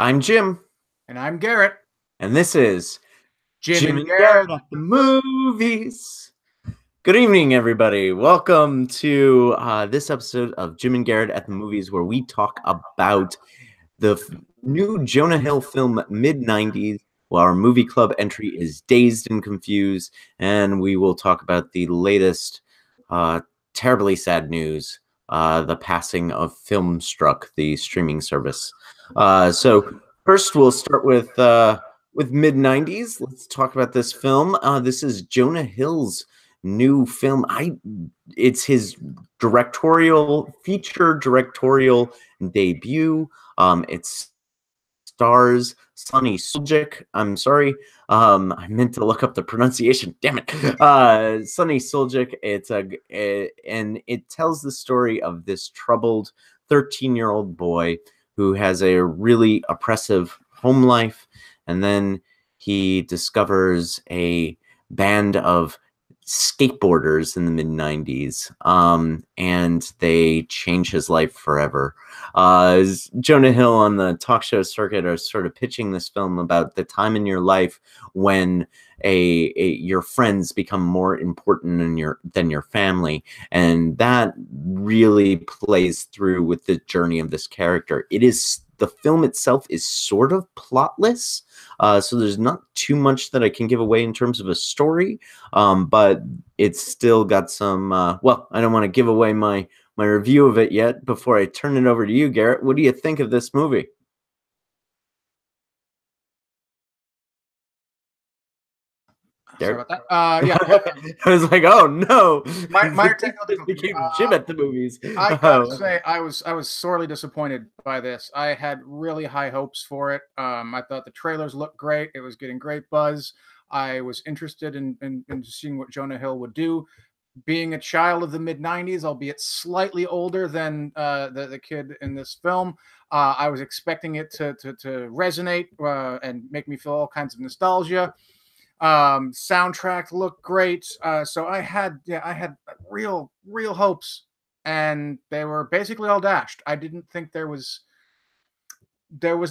I'm Jim, And I'm Garrett. and this is Jim Jim and and Garrett. Garrett at the Movies. Good evening, everybody. Welcome to this episode of Jim and Garrett at the Movies, where we talk about the new Jonah Hill film, mid-90s. Well, our movie club entry is Dazed and Confused, and we will talk about the latest terribly sad news, the passing of FilmStruck, the streaming service. So first, we'll start with mid-90s. Let's talk about this film. This is Jonah Hill's new film. It's his feature directorial debut. It stars Sonny Suljic. I'm sorry. I meant to look up the pronunciation. Damn it. Sonny Suljic. And it tells the story of this troubled 13-year-old boy who has a really oppressive home life, and then he discovers a band of skateboarders in the mid-90s, and they change his life forever. Jonah Hill on the talk show circuit are sort of pitching this film about the time in your life when your friends become more important than your family, and that really plays through with the journey of this character. The film itself is sort of plotless, so there's not too much that I can give away in terms of a story, but it's still got some, well, I don't want to give away my review of it yet before I turn it over to you, Garrett. What do you think of this movie? Sorry about that. Yeah. I was like, oh no, minor technical difficulties. became Jim at the movies. I gotta say, I was sorely disappointed by this. I had really high hopes for it. I thought the trailers looked great. It was getting great buzz. I was interested in seeing what Jonah Hill would do. Being a child of the mid-90s, albeit slightly older than the kid in this film, I was expecting it to resonate and make me feel all kinds of nostalgia. Soundtrack looked great, so I had real hopes, and they were basically all dashed. I didn't think there was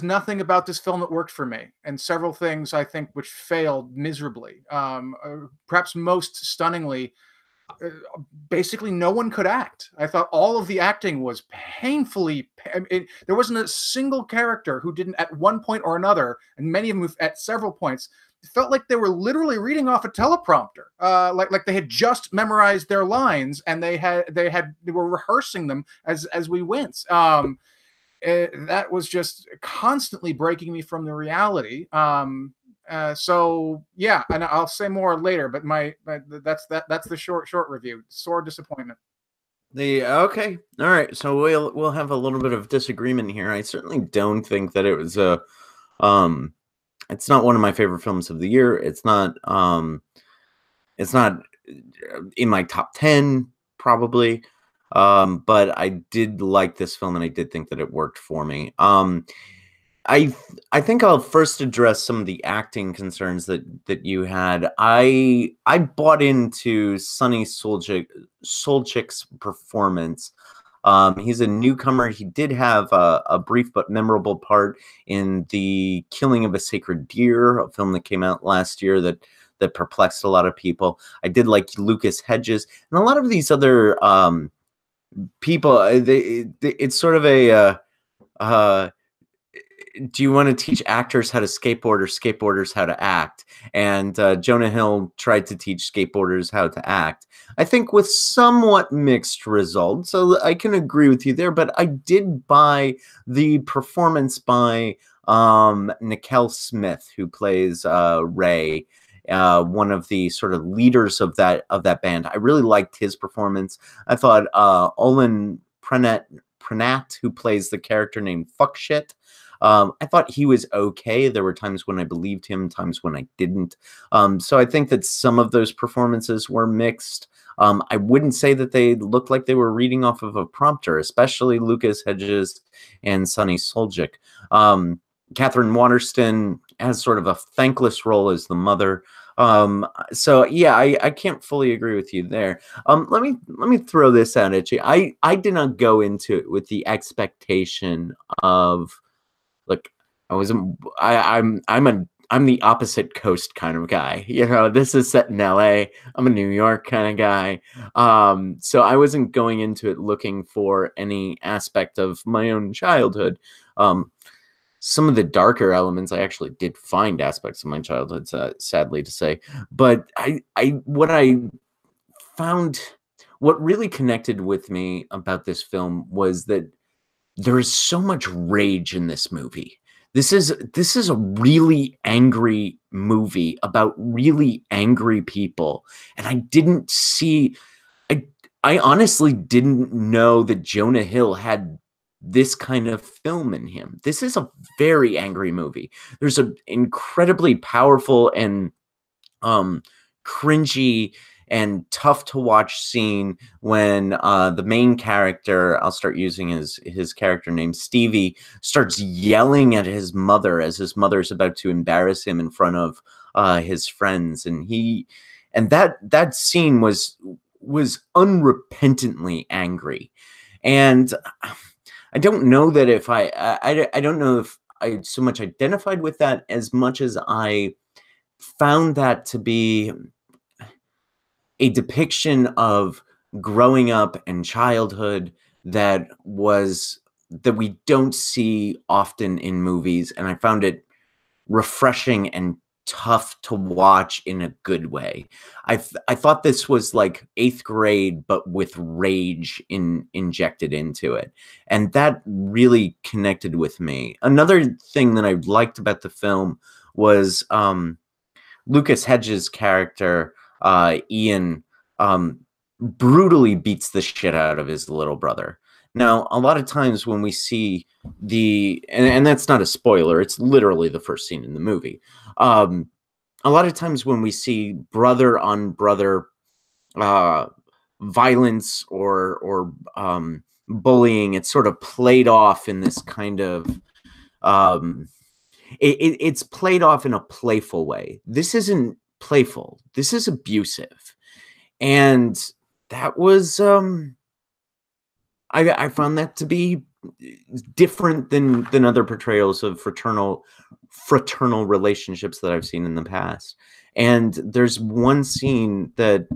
nothing about this film that worked for me, and several things I think which failed miserably. Perhaps most stunningly, basically no one could act. I thought all of the acting was painfully. There wasn't a single character who didn't at one point or another, and many of them at several points, it felt like they were literally reading off a teleprompter, like they had just memorized their lines and they were rehearsing them as we went. That was just constantly breaking me from the reality. So yeah, and I'll say more later. But that's the short review. Sore disappointment. Okay, all right. So we'll have a little bit of disagreement here. I certainly don't think that it was a it's not one of my favorite films of the year. It's not in my top 10 probably. But I did like this film, and I did think that it worked for me. I think I'll first address some of the acting concerns that you had. I bought into Sonny Sulcic's performance. He's a newcomer. He did have a brief but memorable part in The Killing of a Sacred Deer, a film that came out last year that perplexed a lot of people. I did like Lucas Hedges and a lot of these other people. It's sort of a do you want to teach actors how to skateboard or skateboarders how to act? And Jonah Hill tried to teach skateboarders how to act, I think with somewhat mixed results. So I can agree with you there, but I did buy the performance by Nickel Smith, who plays Ray, one of the sort of leaders of that band. I really liked his performance. I thought Olin Prenat, who plays the character named Fuckshit, I thought he was okay. There were times when I believed him, times when I didn't. So I think that some of those performances were mixed. I wouldn't say that they looked like they were reading off of a prompter, especially Lucas Hedges and Sonny Suljic. Catherine Waterston has sort of a thankless role as the mother. So yeah, I can't fully agree with you there. Let me throw this out at you. I did not go into it with the expectation of, like, I wasn't. I'm the opposite coast kind of guy. You know, this is set in L.A. I'm a New York kind of guy. So I wasn't going into it looking for any aspect of my own childhood. Some of the darker elements, I actually did find aspects of my childhood, sadly to say. But what I found, what really connected with me about this film was that there is so much rage in this movie. This is a really angry movie about really angry people, and I I honestly didn't know that Jonah Hill had this kind of film in him. This is a very angry movie. There's an incredibly powerful and um cringy and tough to watch scene when the main character, I'll start using his character name, Stevie, starts yelling at his mother as his mother's about to embarrass him in front of his friends, and that scene was unrepentantly angry. And I don't know that if I don't know if I so much identified with that as much as I found that to be a depiction of growing up and childhood that we don't see often in movies, and I found it refreshing and tough to watch in a good way. I thought this was like 8th grade, but with rage injected into it, and that really connected with me. Another thing that I liked about the film was Lucas Hedges' character, Ian, brutally beats the shit out of his little brother. Now, a lot of times when we see and that's not a spoiler, it's literally the first scene in the movie. A lot of times when we see brother on brother violence or bullying, it's sort of played off in this kind of it's played off in a playful way. This isn't playful. This is abusive. And that was I found that to be different than other portrayals of fraternal relationships that I've seen in the past. And there's one scene that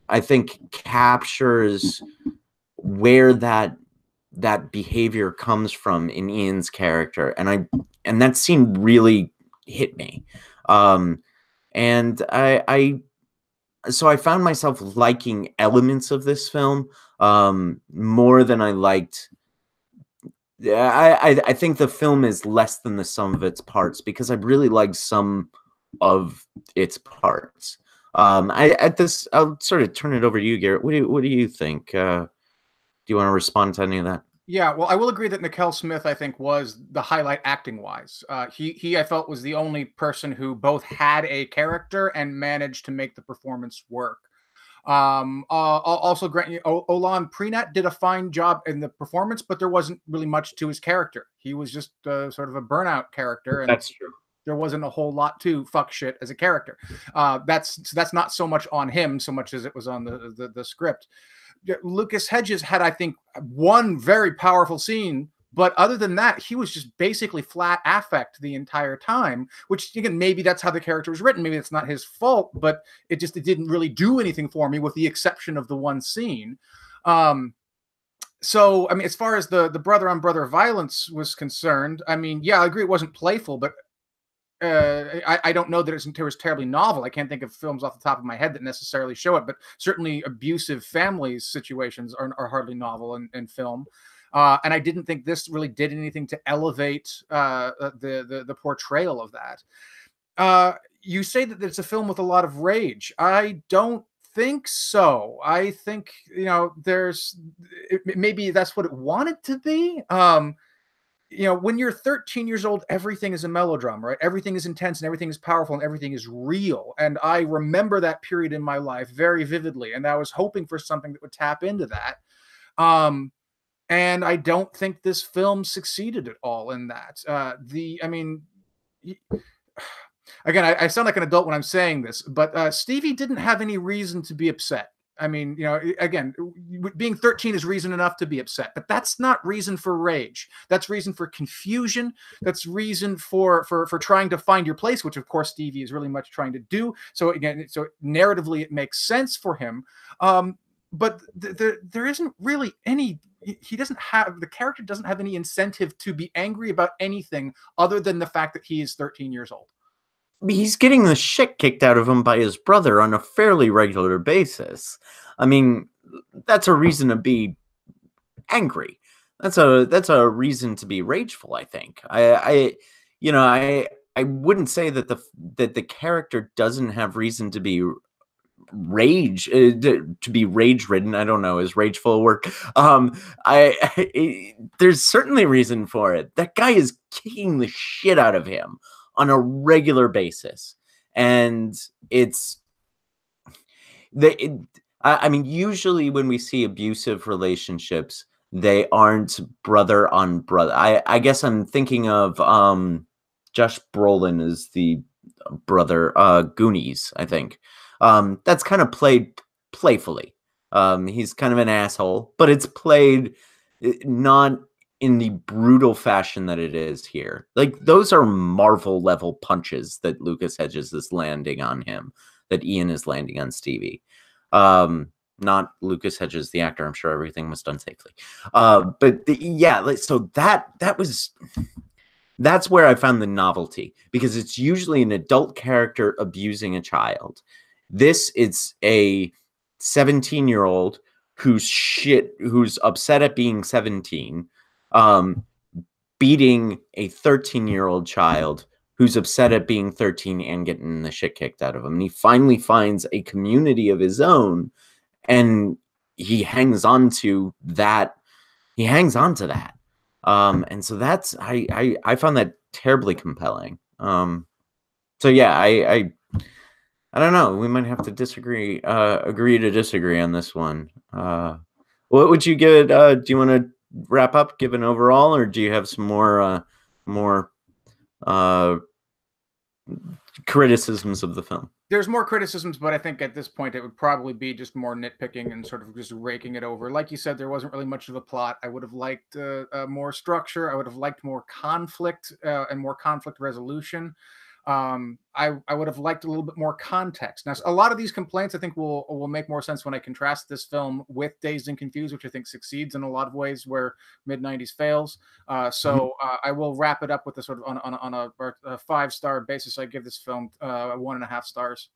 I think captures where that behavior comes from in Ian's character, and that scene really hit me. And so I found myself liking elements of this film more than I liked. I think the film is less than the sum of its parts because I really like some of its parts. I'll sort of turn it over to you, Garrett. What do you think? Do you want to respond to any of that? Yeah, well, I will agree that Nickel Smith, I think, was the highlight acting-wise. He, I felt, was the only person who both had a character and managed to make the performance work. Also, grant you, Olan Prenat did a fine job in the performance, but there wasn't really much to his character. He was just sort of a burnout character, and That's true. there wasn't a whole lot to fuck shit as a character. That's not so much on him, so much as it was on the script. Lucas Hedges had, I think, one very powerful scene, but other than that, he was just basically flat affect the entire time, which, again, maybe that's how the character was written. Maybe it's not his fault, but it didn't really do anything for me with the exception of the one scene. So, I mean, as far as the brother on brother violence was concerned, I mean, yeah, I agree it wasn't playful, but I don't know that it was terribly novel. I can't think of films off the top of my head that necessarily show it, but certainly abusive families situations are hardly novel in film. And I didn't think this really did anything to elevate the portrayal of that. You say that it's a film with a lot of rage. I don't think so. I think, maybe that's what it wanted to be. When you're 13 years old, everything is a melodrama, right? Everything is intense and everything is powerful and everything is real. And I remember that period in my life very vividly. And I was hoping for something that would tap into that. And I don't think this film succeeded at all in that. Again, I sound like an adult when I'm saying this, but Stevie didn't have any reason to be upset. I mean, again, being 13 is reason enough to be upset, but that's not reason for rage. That's reason for confusion. That's reason for trying to find your place, which of course Stevie is really much trying to do. So again, so narratively it makes sense for him. But there isn't really any. The character doesn't have any incentive to be angry about anything other than the fact that he is 13 years old. He's getting the shit kicked out of him by his brother on a fairly regular basis. I mean, that's a reason to be angry. That's a reason to be rageful, I think. I wouldn't say that the character doesn't have reason to be to be rage ridden. I don't know, is rageful work? There's certainly reason for it. That guy is kicking the shit out of him on a regular basis, and I mean, usually when we see abusive relationships, they aren't brother on brother. I guess I'm thinking of Josh Brolin is the brother, Goonies, I think. That's kind of played playfully. He's kind of an asshole, but it's played not in the brutal fashion that it is here. Like, those are Marvel level punches that Lucas Hedges is landing on him, that Ian is landing on Stevie. Not Lucas Hedges, the actor. I'm sure everything was done safely. So that's where I found the novelty, because it's usually an adult character abusing a child. This is a 17-year-old who's upset at being 17, beating a 13-year-old child who's upset at being 13 and getting the shit kicked out of him. And he finally finds a community of his own, and he hangs on to that. And so that's, I found that terribly compelling. So yeah, I don't know. We might have to agree to disagree on this one. What would you give it? Do you want to wrap up, give an overall, or do you have some more criticisms of the film? There's more criticisms, but I think at this point it would probably be just more nitpicking and sort of just raking it over. Like you said, there wasn't really much of a plot. I would have liked more structure. I would have liked more conflict and more conflict resolution. I would have liked a little bit more context. Now, a lot of these complaints I think will make more sense when I contrast this film with Dazed and Confused, which I think succeeds in a lot of ways where mid-90s fails. I will wrap it up with a sort of on a 5-star basis. I give this film 1.5 stars.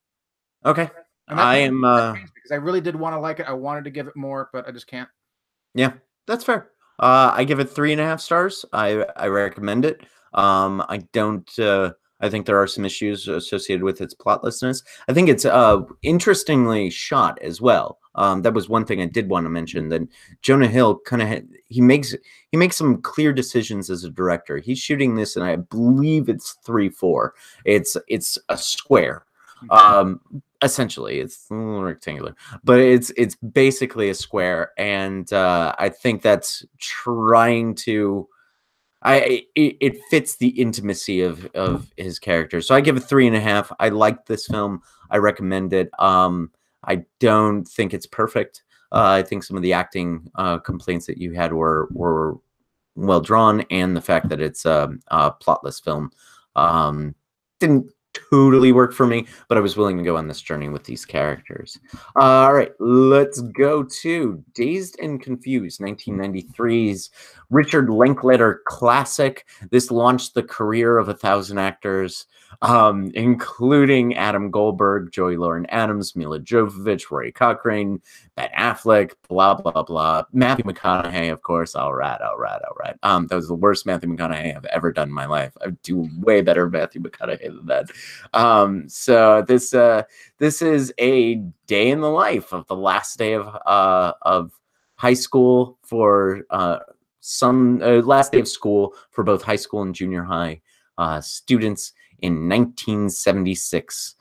Okay. I am because I really did want to like it. I wanted to give it more, but I just can't. Yeah, that's fair. I give it 3.5 stars. I recommend it. I think there are some issues associated with its plotlessness. I think it's interestingly shot as well. That was one thing I did want to mention. That Jonah Hill he makes some clear decisions as a director. He's shooting this, and I believe it's 3:4. It's a square. Essentially, it's a little rectangular, but it's basically a square, and I think that's trying to. It fits the intimacy of his character. So I give it 3.5. I like this film. I recommend it. I don't think it's perfect. I think some of the acting complaints that you had were well drawn, and the fact that it's a plotless film didn't totally work for me, but I was willing to go on this journey with these characters. All right, let's go to Dazed and Confused, 1993's Richard Linklater classic. This launched the career of 1,000 actors, including Adam Goldberg, Joey Lauren Adams, Mila Jovovich, Rory Cochrane, Ben Affleck, blah, blah, blah. Matthew McConaughey, of course. All right. That was the worst Matthew McConaughey I've ever done in my life. I do way better Matthew McConaughey than that. So this is a day in the life of the last day of high school for last day of school for both high school and junior high students in 1976.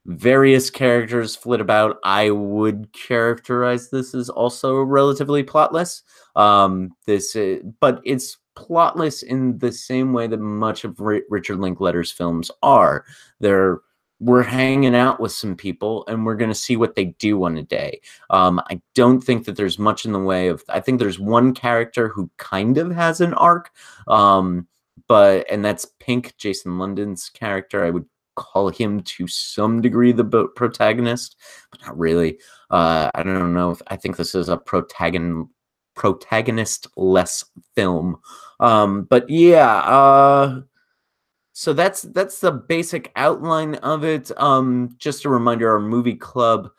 Various characters flit about. I would characterize this as also relatively plotless. But it's plotless in the same way that much of Richard Linklater's films are. They're we're hanging out with some people and we're going to see what they do on a day. I don't think that there's much in the way of, I think there's one character who kind of has an arc, and that's Pink, Jason London's character. I would call him to some degree the protagonist, but not really. I don't know. I think this is a protagonist-less film. But yeah, so that's the basic outline of it. Just a reminder, our movie club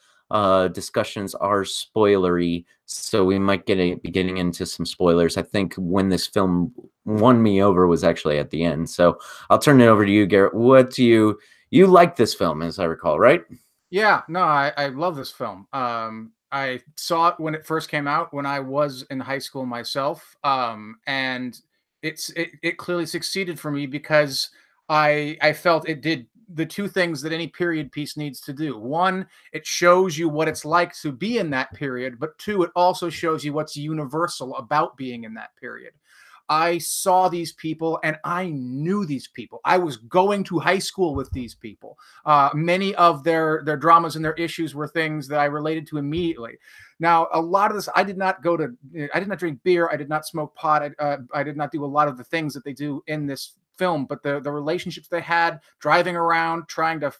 discussions are spoilery, so we might be getting into some spoilers. I think when this film won me over was actually at the end. So I'll turn it over to you, Garrett. What do you like this film, as I recall, right? Yeah, no, I love this film. I saw it when it first came out when I was in high school myself, and it clearly succeeded for me because I felt it did the two things that any period piece needs to do. One, it shows you what it's like to be in that period, but two, it also shows you what's universal about being in that period. I saw these people and I knew these people. I was going to high school with these people. Many of their dramas and their issues were things that I related to immediately. Now, a lot of this, I did not drink beer. I did not smoke pot. I did not do a lot of the things that they do in this film, but the relationships they had, driving around, trying to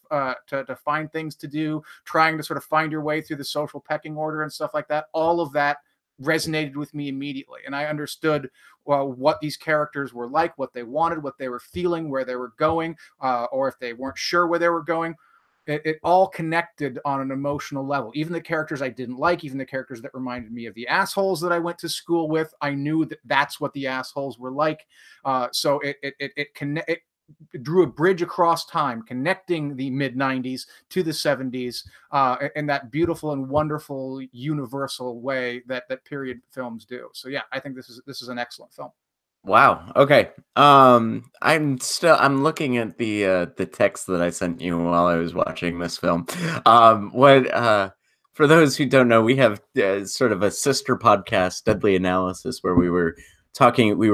find things to do, trying to sort of find your way through the social pecking order and stuff like that, all of that resonated with me immediately. And I understood what these characters were like, what they wanted, what they were feeling, where they were going, or if they weren't sure where they were going. It all connected on an emotional level. Even the characters I didn't like, even the characters that reminded me of the assholes that I went to school with, I knew that that's what the assholes were like. So it drew a bridge across time, connecting the mid-90s to the 70s in that beautiful and wonderful universal way that period films do. So yeah, I think this is an excellent film. Wow. Okay. I'm looking at the text that I sent you while I was watching this film. For those who don't know, we have sort of a sister podcast, Deadly Analysis, where we were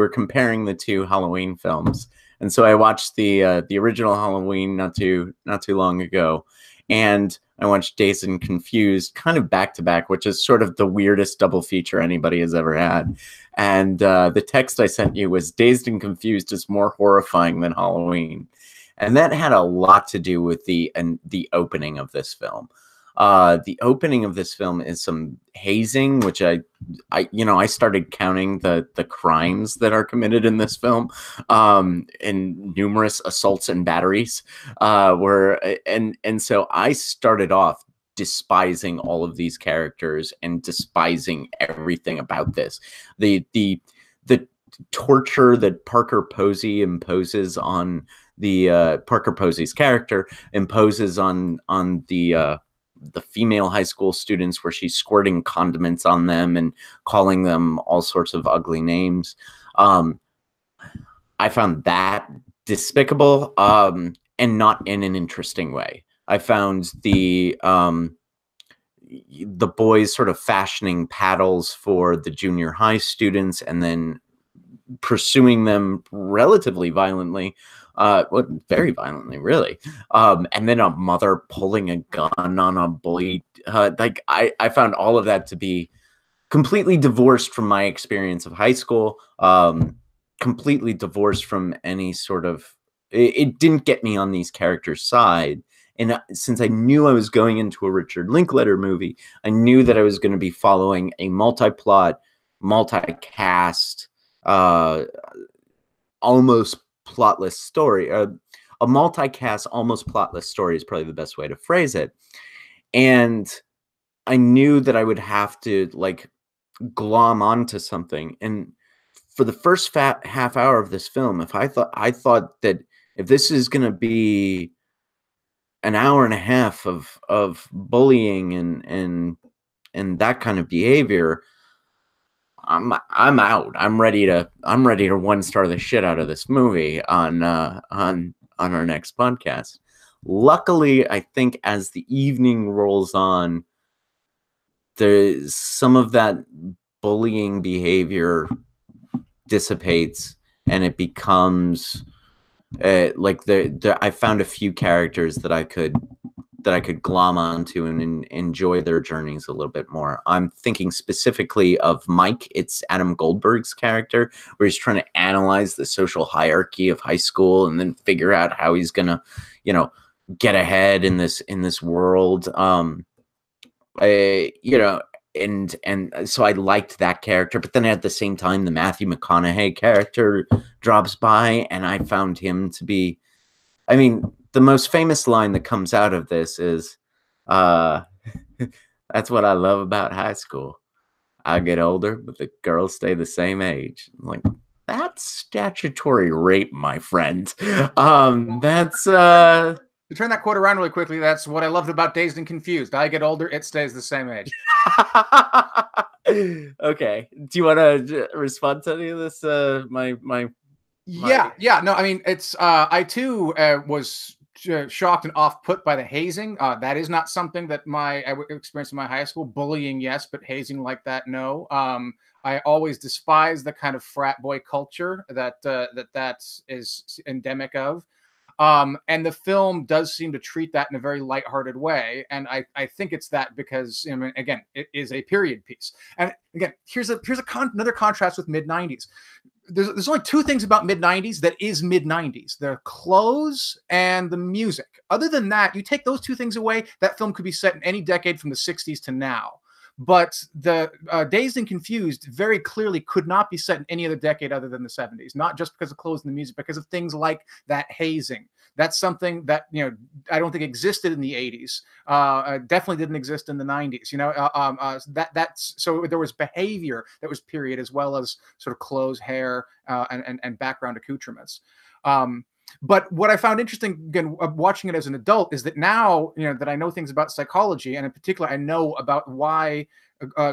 comparing the two Halloween films. And so I watched the original Halloween not too long ago, and I watched Dazed and Confused kind of back to back, which is sort of the weirdest double feature anybody has ever had. And the text I sent you was Dazed and Confused is more horrifying than Halloween, and that had a lot to do with the opening of this film. The opening of this film is some hazing, which I started counting the crimes that are committed in this film, and numerous assaults and batteries, and so I started off despising all of these characters and despising everything about this. The torture that Parker Posey imposes on Parker Posey's character imposes on the female high school students, where she's squirting condiments on them and calling them all sorts of ugly names. I found that despicable, and not in an interesting way. I found the boys sort of fashioning paddles for the junior high students and then pursuing them relatively violently, very violently, really. And then a mother pulling a gun on a bully. I found all of that to be completely divorced from my experience of high school, completely divorced from any sort of, it didn't get me on these characters' side. And since I knew I was going into a Richard Linklater movie, I knew that I was going to be following a multi-plot, multi-cast, almost plotless story. A multi-cast, almost plotless story is probably the best way to phrase it. And I knew that I would have to glom onto something. And for the first half hour of this film, I thought that if this is going to be an hour and a half of bullying and that kind of behavior, I'm out. I'm ready to 1-star the shit out of this movie on our next podcast. Luckily, I think as the evening rolls on, there's some of that bullying behavior dissipates and it becomes like I found a few characters that I could glom onto and enjoy their journeys a little bit more. I'm thinking specifically of Mike. It's Adam Goldberg's character, where he's trying to analyze the social hierarchy of high school and then figure out how he's gonna, you know, get ahead in this world. You know, and so I liked that character, but then at the same time, the Matthew McConaughey character drops by, and I found him to be, I mean, the most famous line that comes out of this is, that's what I love about high school. I get older, but the girls stay the same age. I'm like, that's statutory rape, my friend. That's To turn that quote around really quickly, that's what I loved about Dazed and Confused. I get older, it stays the same age. Okay. Do you want to respond to any of this? Yeah. No, I mean, it's I too was shocked and off-put by the hazing. That is not something that I experienced in my high school. Bullying, yes, but hazing like that, no. I always despise the kind of frat boy culture that is endemic of. And the film does seem to treat that in a very lighthearted way. And I think it's that because, I mean, again, it is a period piece. And again, here's another contrast with mid-90s. There's only two things about mid-90s that is mid-90s: the clothes and the music. Other than that, you take those two things away, that film could be set in any decade from the 60s to now. But the Dazed and Confused very clearly could not be set in any other decade other than the 70s, not just because of clothes and the music, because of things like that hazing. That's something that, you know, I don't think existed in the 80s. Definitely didn't exist in the 90s. You know, so there was behavior that was period, as well as sort of clothes, hair, and background accoutrements. But what I found interesting, again, watching it as an adult, is that now, you know, that I know things about psychology, and in particular, I know about why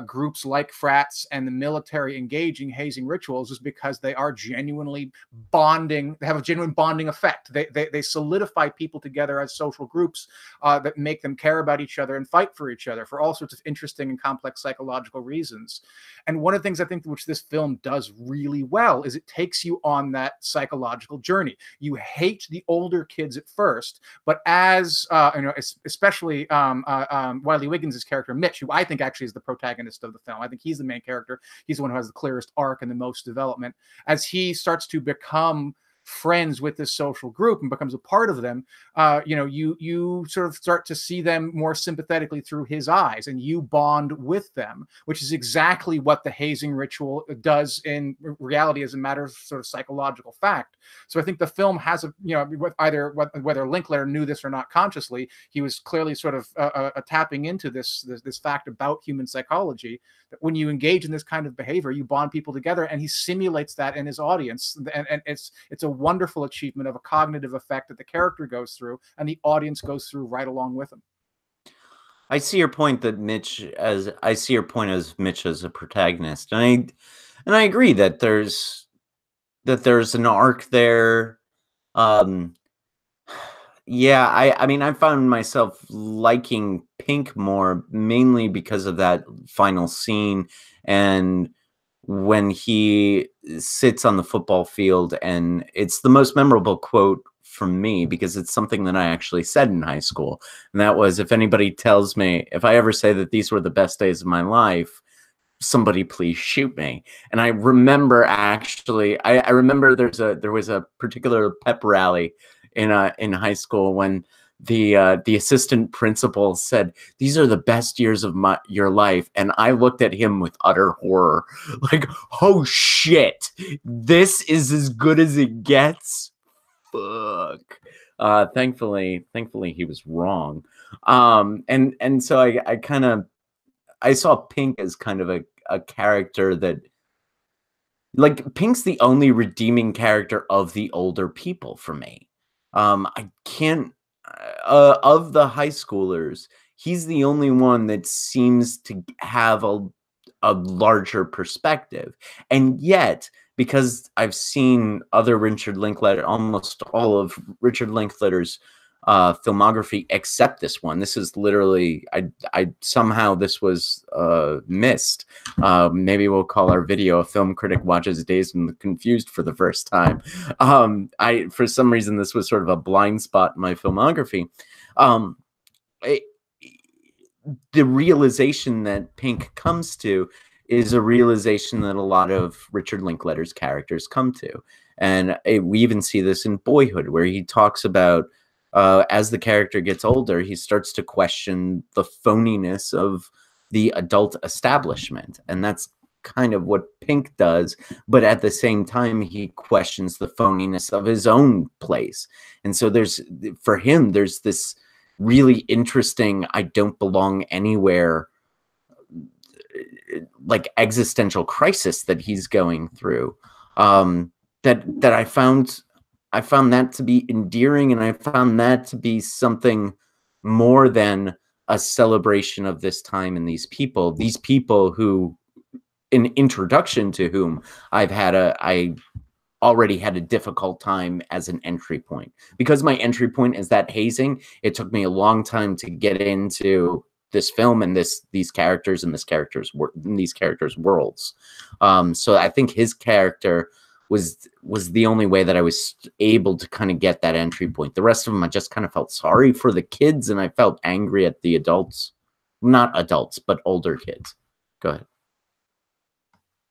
groups like frats and the military engaging hazing rituals, is because they are genuinely bonding. They have a genuine bonding effect. They solidify people together as social groups that make them care about each other and fight for each other for all sorts of interesting and complex psychological reasons. And one of the things I think which this film does really well is it takes you on that psychological journey. You hate the older kids at first, but as you know, especially Wiley Wiggins' character Mitch, who I think actually is the protagonist of the film. I think he's the main character. He's the one who has the clearest arc and the most development. As he starts to become friends with this social group and becomes a part of them, you know, you sort of start to see them more sympathetically through his eyes, and you bond with them, which is exactly what the hazing ritual does in reality as a matter of sort of psychological fact. So I think the film has a, you know, whether Linklater knew this or not consciously, he was clearly sort of tapping into this fact about human psychology, that when you engage in this kind of behavior, you bond people together, and he simulates that in his audience, and it's a wonderful achievement of a cognitive effect that the character goes through and the audience goes through right along with him. I see your point that Mitch as Mitch as a protagonist, and I agree that there's an arc there. Yeah, I mean, I found myself liking Pink more, mainly because of that final scene, and when he sits on the football field, and it's the most memorable quote from me because it's something that I actually said in high school. And that was, if anybody tells me, if I ever say that these were the best days of my life, somebody please shoot me. And I remember actually, I remember there was a particular pep rally in high school when the assistant principal said, "These are the best years of your life," and I looked at him with utter horror, like, "Oh shit, this is as good as it gets." Fuck. Thankfully he was wrong. And so I saw Pink as kind of a character that, like, Pink's the only redeeming character of the older people for me. I can't of the high schoolers, he's the only one that seems to have a larger perspective. And yet, because I've seen other Richard Linklater, almost all of Richard Linklater's filmography except this one. This is literally, I somehow this was missed. Maybe we'll call our video "A Film Critic Watches Dazed and Confused" for the first time. For some reason, this was sort of a blind spot in my filmography. The realization that Pink comes to is a realization that a lot of Richard Linklater's characters come to. And we even see this in Boyhood, where he talks about, as the character gets older, he starts to question the phoniness of the adult establishment. And that's kind of what Pink does. But at the same time, he questions the phoniness of his own place. And so for him, there's this really interesting, I don't belong anywhere, like existential crisis that he's going through. That I found that to be endearing, and I found that to be something more than a celebration of this time and these people who, an introduction to whom I already had a difficult time as an entry point, because my entry point is that hazing. It took me a long time to get into this film and these characters and these characters' worlds. So I think his character was the only way that I was able to kind of get that entry point. The rest of them, I just kind of felt sorry for the kids, and I felt angry at the adults. Not adults, but older kids. Go ahead.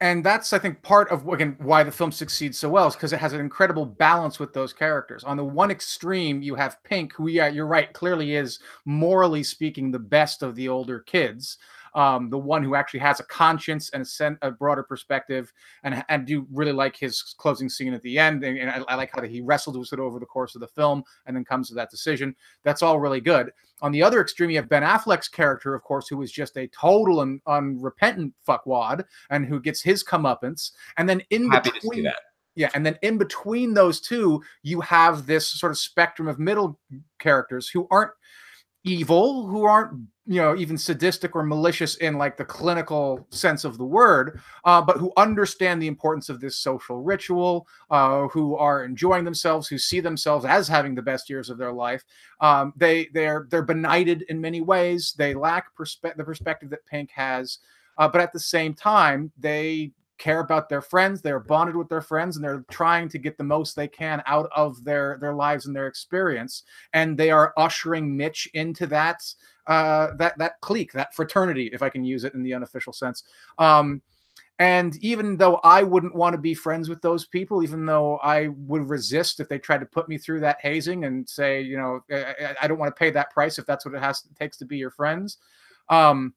And that's, I think, part of, again, why the film succeeds so well, is because it has an incredible balance with those characters. On the one extreme, you have Pink, who, yeah, you're right, clearly is, morally speaking, the best of the older kids. The one who actually has a conscience and a broader perspective, and do really like his closing scene at the end. And I like how he wrestled with it over the course of the film and then comes to that decision. That's all really good. On the other extreme, you have Ben Affleck's character, of course, who is just a total and unrepentant fuckwad, and who gets his comeuppance. And then Happy to see that. Yeah, and then in between those two, you have this sort of spectrum of middle characters who aren't evil, who aren't, even sadistic or malicious in like the clinical sense of the word, but who understand the importance of this social ritual, who are enjoying themselves, who see themselves as having the best years of their life. They're benighted in many ways. They lack the perspective that Pink has, but at the same time, they care about their friends. They're bonded with their friends, and they're trying to get the most they can out of their lives and their experience. And they are ushering Mitch into that clique, that fraternity, if I can use it in the unofficial sense. And even though I wouldn't want to be friends with those people, even though I would resist if they tried to put me through that hazing and say, I don't want to pay that price if that's what it takes to be your friends. I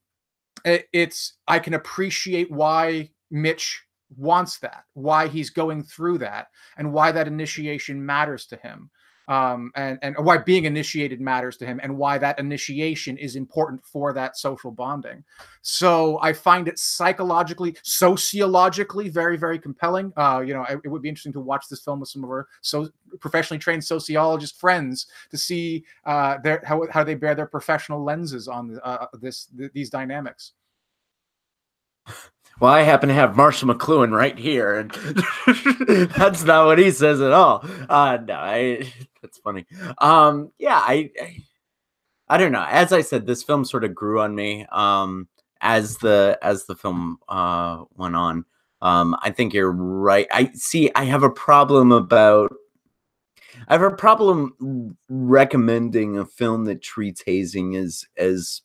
can appreciate why Mitch wants that, why he's going through that, and why that initiation matters to him, and why being initiated matters to him, and why that initiation is important for that social bonding. So I find it psychologically, sociologically very, very compelling. It would be interesting to watch this film with some of our professionally trained sociologist friends to see how they bear their professional lenses on these dynamics. Well, I happen to have Marshall McLuhan right here, and that's not what he says at all. That's funny. I don't know. As I said, this film sort of grew on me as the film went on. I think you're right. I have a problem recommending a film that treats hazing as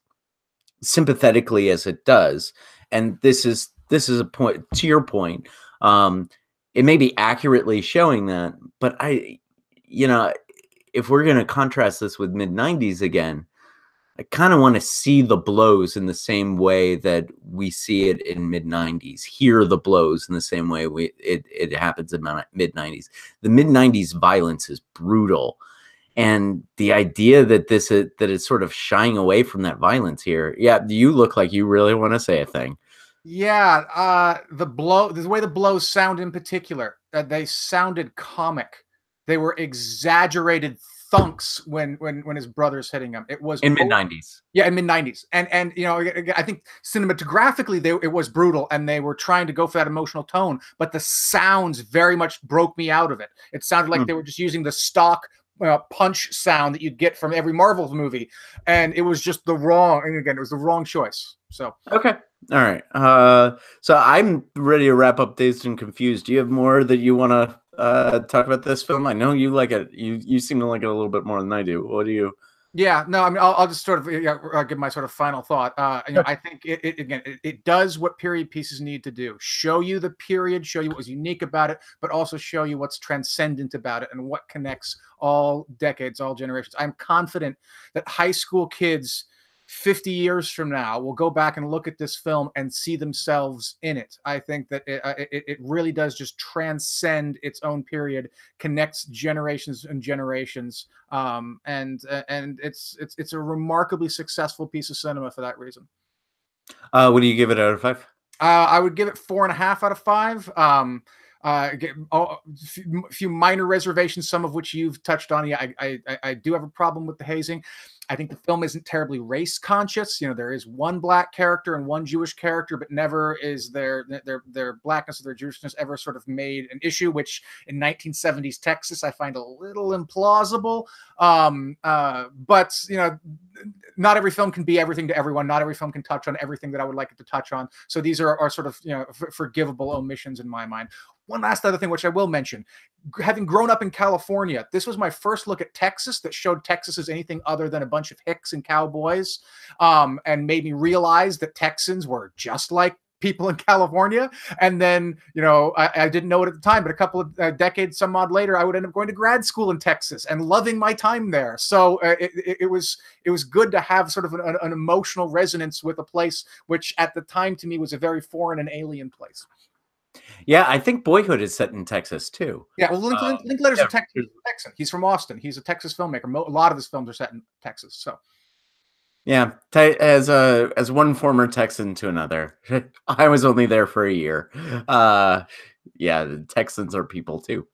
sympathetically as it does, and this is a point, to your point. It may be accurately showing that, but if we're going to contrast this with mid-90s again, I kind of want to see the blows in the same way that we see it in mid-90s, hear the blows in the same way it happens in mid-90s. The mid-90s violence is brutal. And the idea that that it's sort of shying away from that violence here. Yeah, you look like you really want to say a thing. Yeah, the way the blows sound in particular, they sounded comic. They were exaggerated thunks when his brother's hitting him. It was in mid-90s. Yeah, in mid-90s. And I think cinematographically it was brutal, and they were trying to go for that emotional tone, but the sounds very much broke me out of it. It sounded like they were just using the stock punch sound that you'd get from every Marvel movie, and it was just the wrong. And again, it was the wrong choice. So okay, all right. So I'm ready to wrap up Dazed and Confused. Do you have more that you want to talk about this film? I know you like it. You seem to like it a little bit more than I do. What do you? Yeah, no, I mean, I'll just sort of give my sort of final thought. I think it does what period pieces need to do: show you the period, show you what was unique about it, but also show you what's transcendent about it and what connects all decades, all generations. I'm confident that high school kids 50 years from now will go back and look at this film and see themselves in it. I think that it really does just transcend its own period, connects generations and generations, and it's a remarkably successful piece of cinema for that reason. What do you give it out of 5? I would give it 4.5 out of 5. A few minor reservations, some of which you've touched on. Yeah, I do have a problem with the hazing. I think the film isn't terribly race conscious. You know, there is one black character and one Jewish character, but never is their blackness or their Jewishness ever sort of made an issue, which in 1970s Texas I find a little implausible. But you know, not every film can be everything to everyone. Not every film can touch on everything that I would like it to touch on. So these are sort of, you know, forgivable omissions in my mind. One last other thing, which I will mention, having grown up in California, this was my first look at Texas that showed Texas as anything other than a bunch of hicks and cowboys, and made me realize that Texans were just like people in California. And then, you know, I didn't know it at the time, but a couple of decades, some odd later, I would end up going to grad school in Texas and loving my time there. So it was good to have sort of an emotional resonance with a place which at the time to me was a very foreign and alien place. Yeah, I think Boyhood is set in Texas too. Yeah, well, Linklater's a Texan. He's from Austin. He's a Texas filmmaker. A lot of his films are set in Texas. So, yeah, as one former Texan to another, I was only there for a year. Yeah, the Texans are people too.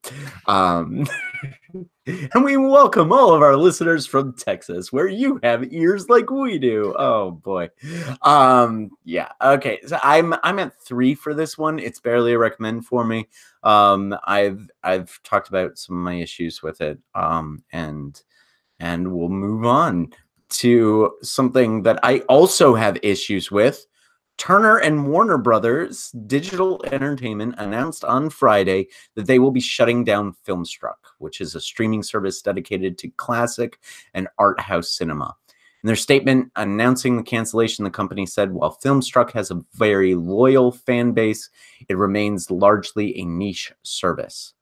And we welcome all of our listeners from Texas, where you have ears like we do. Oh boy. Yeah. Okay. So I'm at 3 for this one. It's barely a recommend for me. I've talked about some of my issues with it. And we'll move on to something that I also have issues with. Turner and Warner Brothers Digital Entertainment announced on Friday that they will be shutting down FilmStruck, which is a streaming service dedicated to classic and art house cinema. In their statement announcing the cancellation, the company said, while FilmStruck has a very loyal fan base, it remains largely a niche service.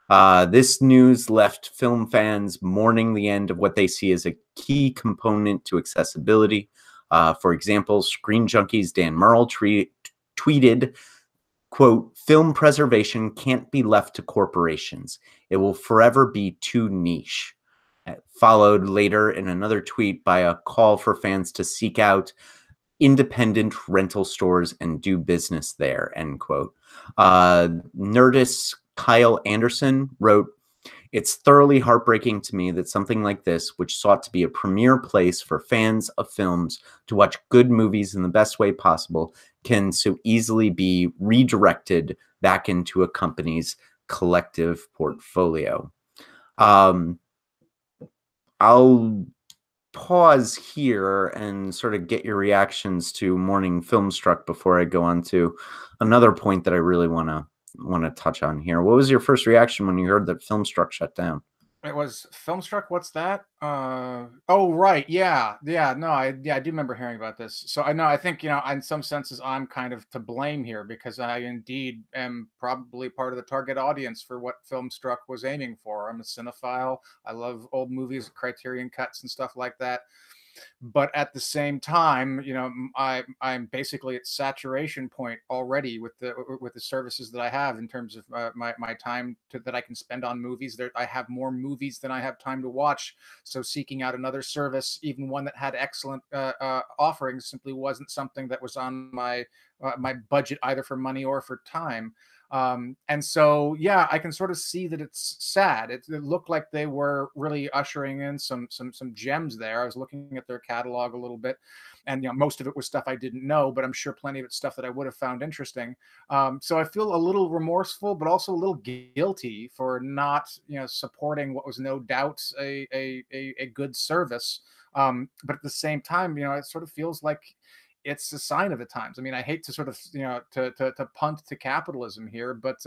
This news left film fans mourning the end of what they see as a key component to accessibility. For example, Screen Junkie's Dan Murrell tweeted, quote, "Film preservation can't be left to corporations. It will forever be too niche." Followed later in another tweet by a call for fans to seek out independent rental stores and do business there, end quote. Nerdist's Kyle Anderson wrote, "It's thoroughly heartbreaking to me that something like this, which sought to be a premier place for fans of films to watch good movies in the best way possible, can so easily be redirected back into a company's collective portfolio." I'll pause here and sort of get your reactions to Mourning FilmStruck before I go on to another point that I really want to touch on here. What was your first reaction when you heard that FilmStruck shut down? it was FilmStruck. What's that? Oh, right. Yeah. No, I do remember hearing about this. So I know, I think, you know, in some senses, I'm kind of to blame here because I indeed am probably part of the target audience for what FilmStruck was aiming for. I'm a cinephile. I love old movies, Criterion cuts and stuff like that. But at the same time, you know, I'm basically at saturation point already with the services that I have in terms of my time that I can spend on movies. There, I have more movies than I have time to watch. So seeking out another service, even one that had excellent offerings, simply wasn't something that was on my budget either for money or for time. And so, yeah, I can sort of see that it's sad. It looked like they were really ushering in some gems there. I was looking at their catalog a little bit, and most of it was stuff I didn't know, but I'm sure plenty of it's stuff that I would have found interesting. So I feel a little remorseful, but also a little guilty for not supporting what was no doubt a good service. But at the same time, it sort of feels like it's a sign of the times. I mean, I hate to sort of to punt to capitalism here, but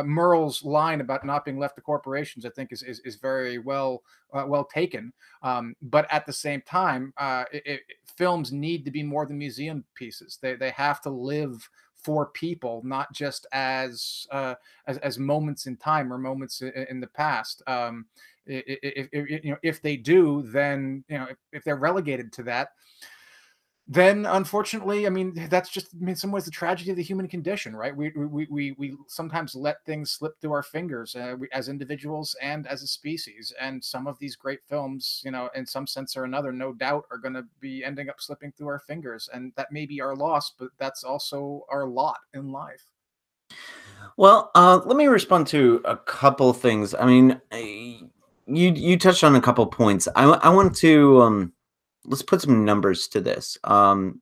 Merle's line about not being left to corporations, I think, is very well taken. But at the same time, films need to be more than museum pieces. They have to live for people, not just as moments in time or moments in the past. If they do, then if they're relegated to that, then unfortunately, I mean, that's just in some ways the tragedy of the human condition, right? We sometimes let things slip through our fingers as individuals and as a species. And some of these great films, in some sense or another, no doubt are going to be ending up slipping through our fingers. And that may be our loss, but that's also our lot in life. Well, let me respond to a couple things. I mean, you touched on a couple points. I want to let's put some numbers to this.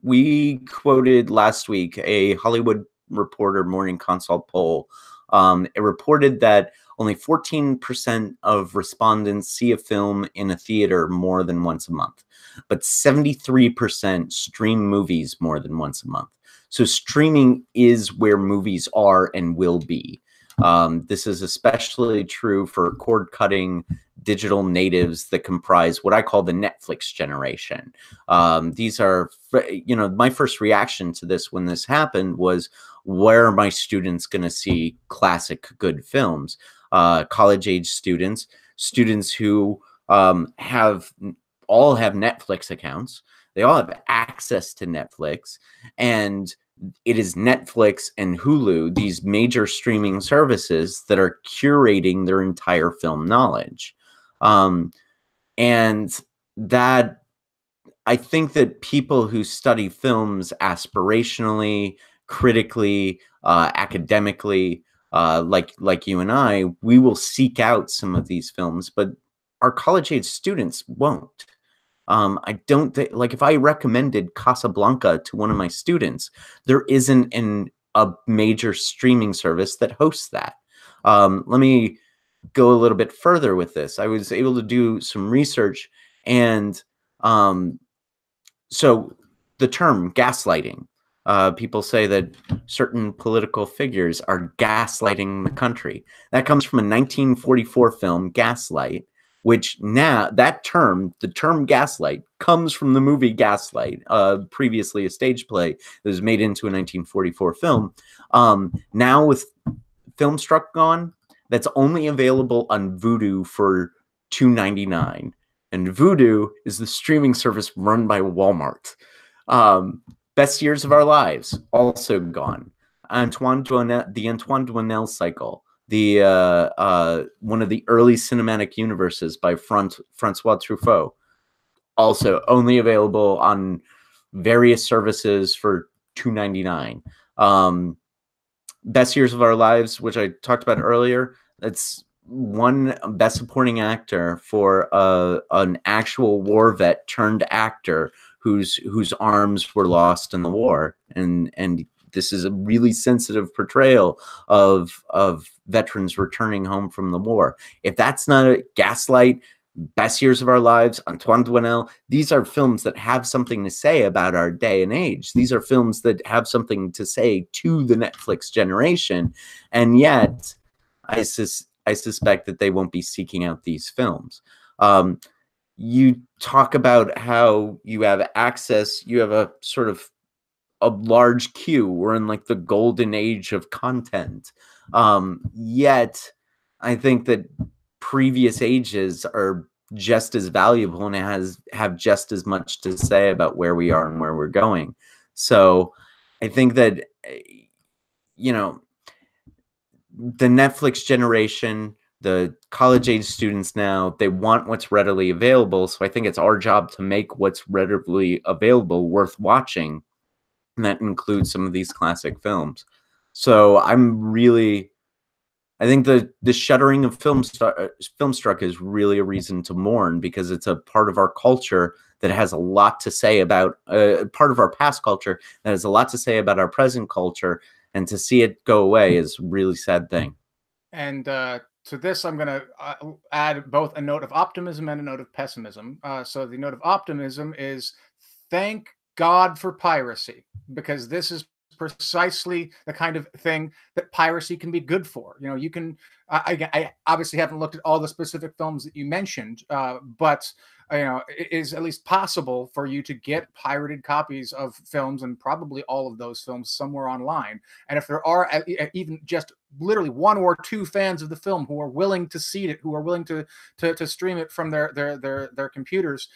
We quoted last week a Hollywood Reporter Morning Consult poll. It reported that only 14% of respondents see a film in a theater more than once a month, but 73% stream movies more than once a month. So streaming is where movies are and will be. This is especially true for cord-cutting digital natives that comprise what I call the Netflix generation. These are, my first reaction to this when this happened was, where are my students going to see classic good films? College-age students who all have Netflix accounts. They all have access to Netflix, and it is Netflix and Hulu, these major streaming services, that are curating their entire film knowledge. And that, I think that people who study films aspirationally, critically, academically, like you and I, we will seek out some of these films, but our college-age students won't. I don't think, like, if I recommended Casablanca to one of my students, there isn't a major streaming service that hosts that. Let me go a little bit further with this. I was able to do some research, and so the term gaslighting, people say that certain political figures are gaslighting the country. That comes from a 1944 film, Gaslight, which now the term gaslight, comes from the movie Gaslight, previously a stage play that was made into a 1944 film. Now with FilmStruck gone, that's only available on Vudu for $2.99. And Vudu is the streaming service run by Walmart. Best Years of Our Lives, also gone. The Antoine Doinel cycle, the one of the early cinematic universes by Francois Truffaut, also only available on various services for $2.99. Best Years of Our Lives, which I talked about earlier, that's won Best Supporting Actor for an actual war vet turned actor whose arms were lost in the war, and this is a really sensitive portrayal of veterans returning home from the war. If that's not a Gaslight, Best Years of Our Lives, Antoine Doinel, these are films that have something to say about our day and age. These are films that have something to say to the Netflix generation, and yet I suspect that they won't be seeking out these films. You talk about how you have access, you have a sort of a large queue. We're in like the golden age of content. Yet I think that previous ages are just as valuable and have just as much to say about where we are and where we're going. So I think that, the Netflix generation, the college-age students now, they want what's readily available. So I think it's our job to make what's readily available worth watching. And that includes some of these classic films. So I think the shuttering of FilmStruck is really a reason to mourn, because it's a part of our culture that has a lot to say about part of our past culture that has a lot to say about our present culture, and to see it go away is a really sad thing. And to this, I'm going to add both a note of optimism and a note of pessimism. So the note of optimism is, thank God for piracy, because this is precisely the kind of thing that piracy can be good for. You know, you can. I obviously haven't looked at all the specific films that you mentioned, but you know, it is at least possible for you to get pirated copies of films, and probably all of those films, somewhere online. And if there are even just literally one or two fans of the film who are willing to see it, who are willing to stream it from their computers,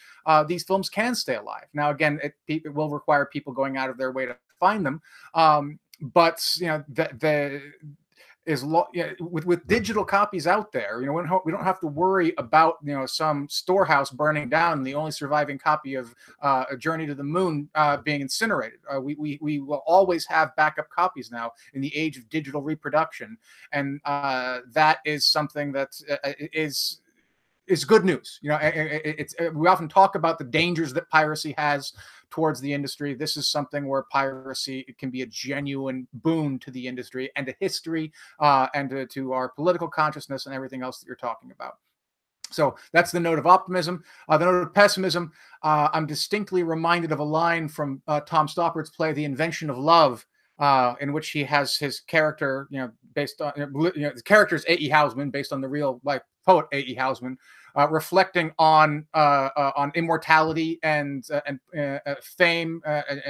these films can stay alive. Now, again, it will require people going out of their way to find them, but you know, with digital copies out there, you know, we don't have to worry about, you know, some storehouse burning down and the only surviving copy of A Journey to the Moon being incinerated. We will always have backup copies now in the age of digital reproduction, and that is something that is good news. You know, we often talk about the dangers that piracy has towards the industry. This is something where piracy can be a genuine boon to the industry and to history, and to our political consciousness and everything else that you're talking about. So that's the note of optimism. The note of pessimism, I'm distinctly reminded of a line from Tom Stoppard's play, The Invention of Love, in which he has his character, you know, based on, you know, the character is A.E. Housman, based on the real life poet A.E. Housman, reflecting on immortality and fame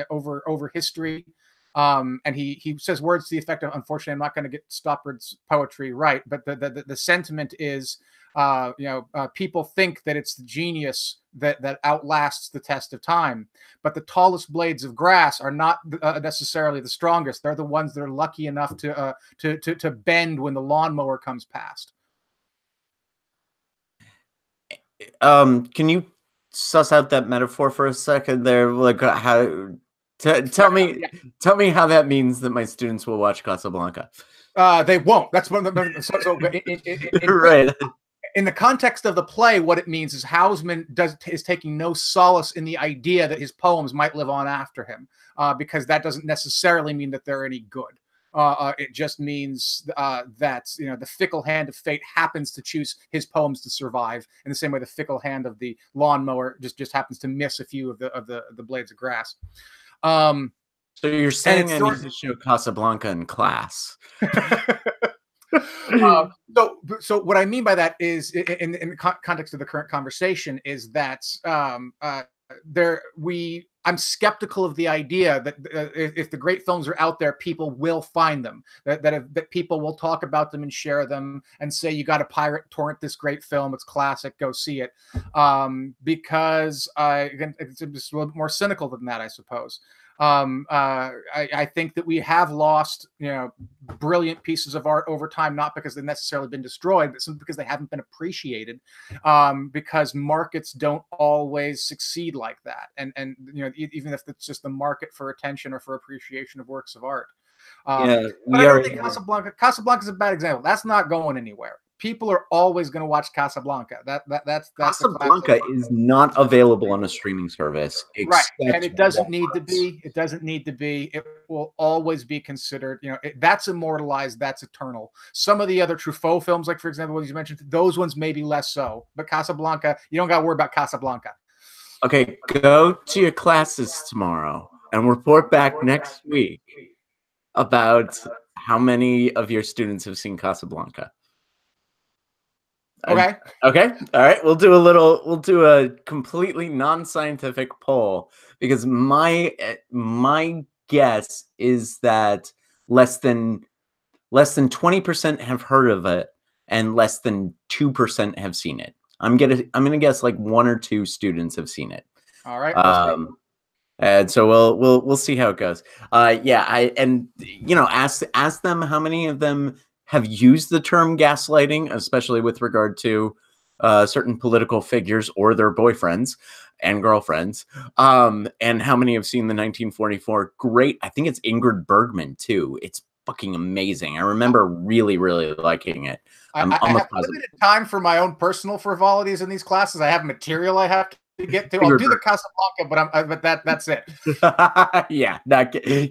over history. And he says words to the effect of, unfortunately, I'm not going to get Stoppard's poetry right, but the sentiment is, people think that it's the genius that outlasts the test of time, but the tallest blades of grass are not necessarily the strongest. They're the ones that are lucky enough to bend when the lawnmower comes past. Can you suss out that metaphor for a second there? Like, how? Tell me how that means that my students will watch Casablanca. They won't. That's one of the right. In the context of the play, what it means is Housman is taking no solace in the idea that his poems might live on after him, because that doesn't necessarily mean that they're any good. It just means that, you know, the fickle hand of fate happens to choose his poems to survive, in the same way the fickle hand of the lawnmower just happens to miss a few of the blades of grass. So you're saying I need to show Casablanca in class? So what I mean by that is, in the context of the current conversation, is that I'm skeptical of the idea that if the great films are out there, people will find them. That people will talk about them and share them and say, you got to torrent this great film. It's classic. Go see it. Because again, it's just a little bit more cynical than that, I suppose. I think that we have lost, you know, brilliant pieces of art over time, not because they've necessarily been destroyed, but simply because they haven't been appreciated, because markets don't always succeed like that. And you know, even if it's just the market for attention or for appreciation of works of art. Yeah, I don't think Casablanca is a bad example. That's not going anywhere. People are always going to watch Casablanca. That's Casablanca is not available on a streaming service, right? And it doesn't need to be. It doesn't need to be. It will always be considered. You know, that's immortalized. That's eternal. Some of the other Truffaut films, like for example, what you mentioned, those ones maybe less so. But Casablanca, you don't got to worry about Casablanca. Okay, go to your classes tomorrow and report back next week about how many of your students have seen Casablanca. Okay. Okay. All right. We'll do a completely non-scientific poll, because my guess is that less than 20% have heard of it, and less than 2% have seen it. I'm gonna guess like 1 or 2 students have seen it. All right. And so we'll see how it goes. And you know, ask them how many of them have used the term gaslighting, especially with regard to certain political figures or their boyfriends and girlfriends, and how many have seen the 1944 great, I think it's Ingrid Bergman too. It's fucking amazing. I remember really, really liking it. I have limited time for my own personal frivolities in these classes. I have material I have to get to. I'll do the Casablanca, but that's it. Yeah,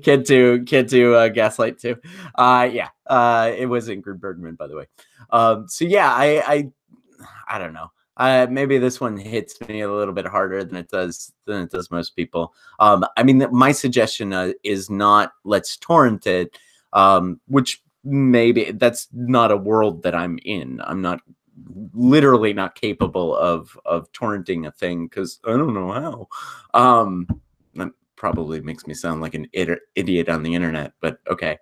can't do Gaslight too. Yeah, it was Ingrid Bergman, by the way. So yeah, I don't know. Maybe this one hits me a little bit harder than it does most people. I mean, my suggestion is not let's torrent it, which maybe that's not a world that I'm in. I'm not literally not capable of torrenting a thing because I don't know how. That probably makes me sound like an idiot on the internet, but okay.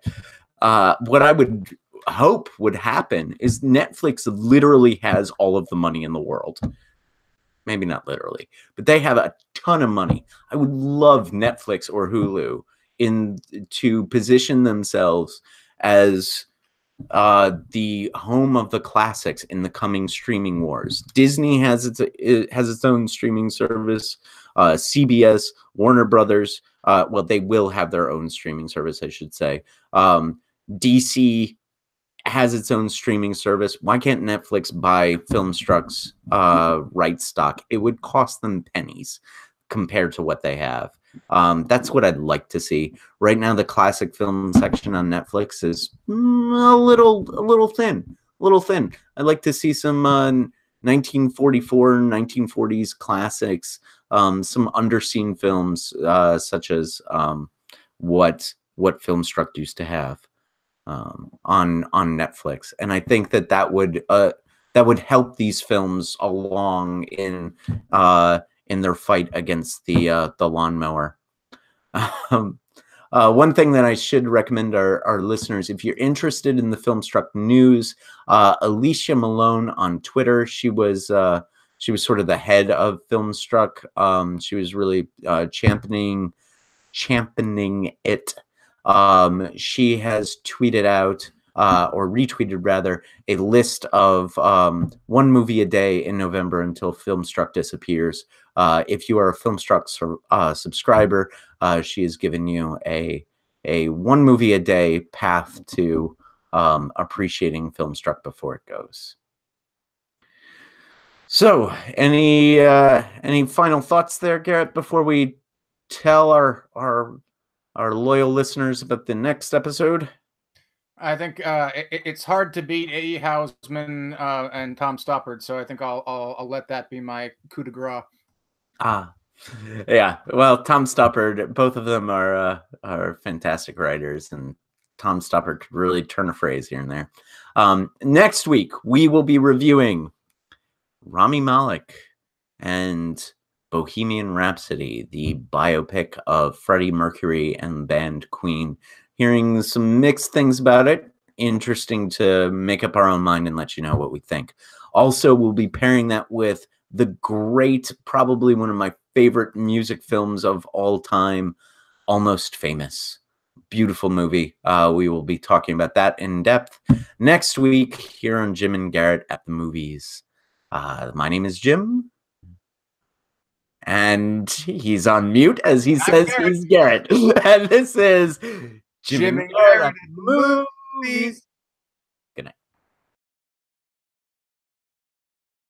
What I would hope would happen is Netflix literally has all of the money in the world. Maybe not literally, but they have a ton of money. I would love Netflix or Hulu to position themselves as the home of the classics in the coming streaming wars. Disney has its own streaming service. CBS, Warner Brothers, well, they will have their own streaming service, I should say. DC has its own streaming service. Why can't Netflix buy FilmStruck's rights stock? It would cost them pennies compared to what they have. That's what I'd like to see. Right now, the classic film section on Netflix is a little thin. I'd like to see some 1944, 1940s classics, some underseen films, such as what FilmStruck used to have on Netflix, and I think that would help these films along in their fight against the lawnmower. One thing that I should recommend our listeners, if you're interested in the FilmStruck news, Alicia Malone on Twitter, she was sort of the head of FilmStruck. She was really championing it. She has tweeted out or retweeted rather a list of one movie a day in November until FilmStruck disappears. If you are a FilmStruck subscriber, she has given you a one movie a day path to appreciating FilmStruck before it goes. So, any final thoughts there, Garrett, before we tell our loyal listeners about the next episode? I think it's hard to beat A.E. Hausman and Tom Stoppard, so I think I'll let that be my coup de grace. Yeah. Well, Tom Stoppard, both of them are fantastic writers, and Tom Stoppard could really turn a phrase here and there. Next week we will be reviewing Rami Malek and Bohemian Rhapsody, the biopic of Freddie Mercury and band Queen. Hearing some mixed things about it. Interesting to make up our own mind and let you know what we think. Also, we'll be pairing that with the great, probably one of my favorite music films of all time, Almost Famous. Beautiful movie. We will be talking about that in depth next week here on Jim and Garrett at the Movies. My name is Jim. And he's on mute as he says he's Garrett. And this is Jim and Garrett at the Movies.